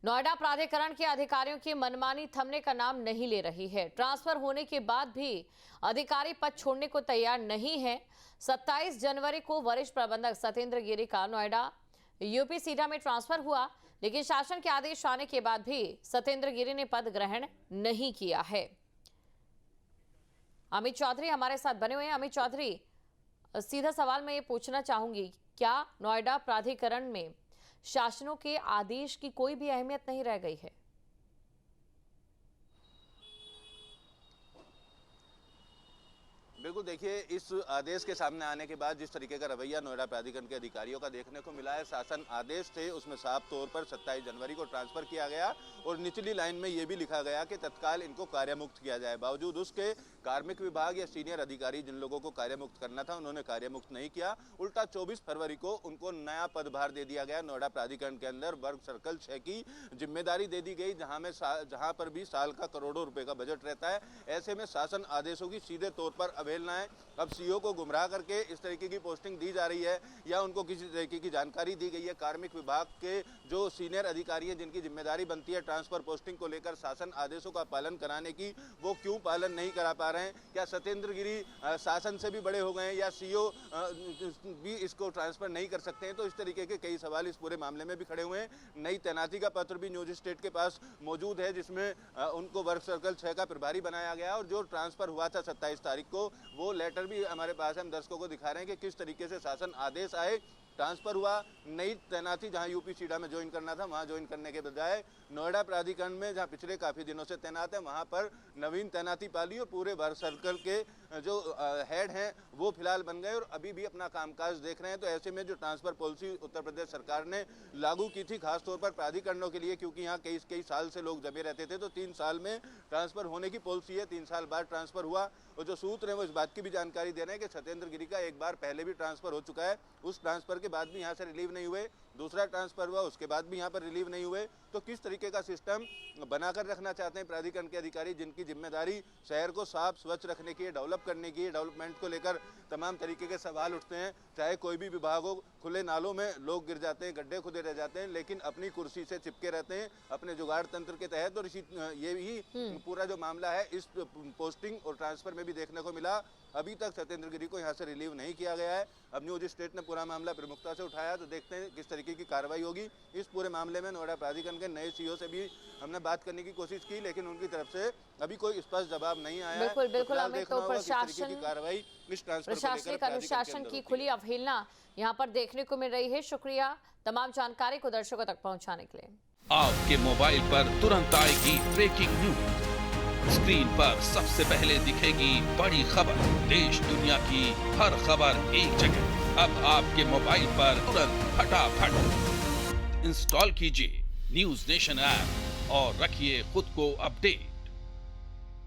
नोएडा प्राधिकरण के अधिकारियों की मनमानी थमने का नाम नहीं ले रही है। ट्रांसफर होने के बाद भी अधिकारी पद छोड़ने को तैयार नहीं है। 27 जनवरी को वरिष्ठ प्रबंधक सत्येंद्र गिरी का नोएडा यूपी सीडा में ट्रांसफर हुआ, लेकिन शासन के आदेश आने के बाद भी सत्येंद्र गिरी ने पद ग्रहण नहीं किया है। अमित चौधरी हमारे साथ बने हुए हैं। अमित चौधरी, सीधा सवाल मैं ये पूछना चाहूंगी, क्या नोएडा प्राधिकरण में शासनों के आदेश की कोई भी अहमियत नहीं रह गई है? बिल्कुल, देखिए, इस आदेश के सामने आने के बाद जिस तरीके का रवैया नोएडा प्राधिकरण के अधिकारियों का देखने को मिला है, शासन आदेश थे उसमें साफ तौर पर 27 जनवरी को ट्रांसफर किया गया और निचली लाइन में ये भी लिखा गया कि तत्काल इनको कार्यमुक्त किया जाए। बावजूद उसके कार्मिक विभाग या सीनियर अधिकारी जिन लोगों को कार्यमुक्त करना था उन्होंने कार्यमुक्त नहीं किया। उल्टा 24 फरवरी को उनको नया पदभार दे दिया गया। नोएडा प्राधिकरण के अंदर वर्ग सर्कल 6 की जिम्मेदारी दे दी गई, जहां पर भी साल का करोड़ों रुपए का बजट रहता है। ऐसे में शासन आदेशों की सीधे तौर पर अवहेलना है। अब सीईओ को गुमराह करके इस तरीके की पोस्टिंग दी जा रही है या उनको किसी तरीके की जानकारी दी गई है। कार्मिक विभाग के जो सीनियर अधिकारी हैं जिनकी जिम्मेदारी बनती है ट्रांसफर पोस्टिंग को लेकर शासन आदेशों का पालन कराने की, वो क्यों पालन नहीं करा पा रहे हैं? क्या सत्येंद्र गिरी शासन से भी बड़े हो गए हैं या सीईओ भी इसको ट्रांसफर नहीं कर सकते हैं? तो इस तरीके के कई सवाल इस पूरे मामले में भी खड़े हुए हैं। नई तैनाती का पत्र भी न्यूज स्टेट के पास मौजूद है, जिसमें उनको वर्ग सर्कल 6 का प्रभारी बनाया गया और जो ट्रांसफर हुआ था 27 तारीख को, वो लेटर भी हमारे पास है। हम दर्शकों को दिखा रहे हैं कि किस तरीके से शासन आदेश आए, ट्रांसफर हुआ, नई तैनाती जहां यूपी सीडा में ज्वाइन करना था वहां ज्वाइन करने के बजाय नोएडा प्राधिकरण में जहां पिछले काफी दिनों से तैनात है वहां पर नवीन तैनाती पाली और पूरे वर्ग सर्कल के जो हेड हैं वो फिलहाल बन गए और अभी भी अपना कामकाज देख रहे हैं। तो ऐसे में जो ट्रांसफर पॉलिसी उत्तर प्रदेश सरकार ने लागू की थी खासतौर पर प्राधिकरणों के लिए, क्योंकि यहाँ कई साल से लोग जमे रहते थे, तो 3 साल में ट्रांसफर होने की पॉलिसी है। 3 साल बाद ट्रांसफर हुआ और जो सूत्र है वो इस बात की भी जानकारी दे रहे हैं कि सत्येंद्र गिरी का एक बार पहले भी ट्रांसफर हो चुका है। उस ट्रांसफर के बाद भी यहाँ से रिलीव नहीं हुए, दूसरा ट्रांसफर हुआ उसके बाद भी यहाँ पर रिलीव नहीं हुए। तो किस तरीके का सिस्टम बनाकर रखना चाहते हैं प्राधिकरण के अधिकारी, जिनकी जिम्मेदारी शहर को साफ स्वच्छ रखने की, डेवलप करने की, डेवलपमेंट को लेकर तमाम तरीके के सवाल उठते हैं। चाहे कोई भी विभाग हो, खुले नालों में लोग गिर जाते हैं, गड्ढे खुदे रह जाते हैं, लेकिन अपनी कुर्सी से चिपके रहते हैं अपने जुगाड़ तंत्र के तहत। और ये ही पूरा जो मामला है इस पोस्टिंग और ट्रांसफर में भी देखने को मिला। अभी तक सत्येंद्र गिरी को यहाँ से रिलीव नहीं किया गया है। अब न्यूज स्टेट ने पूरा मामला प्रमुखता से उठाया, तो देखते हैं किस तरीके की कार्रवाई होगी। इस पूरे मामले में नोएडा प्राधिकरण के नए सीईओ से भी हमने बात करने की कोशिश की, लेकिन उनकी तरफ से अभी कोई स्पष्ट जवाब नहीं आया। बिल्कुल बिल्कुल अमित, तो प्रशासनिक अनुशासन की खुली अवहेलना यहाँ पर देखने को मिल रही है। शुक्रिया तमाम जानकारी को दर्शकों तक पहुँचाने के लिए। आपके मोबाइल पर तुरंत आएगी ब्रेकिंग न्यूज, स्क्रीन पर सबसे पहले दिखेगी बड़ी खबर, देश दुनिया की हर खबर एक जगह। अब आपके मोबाइल पर तुरंत फटाफट इंस्टॉल कीजिए न्यूज नेशन ऐप और रखिए खुद को अपडेट।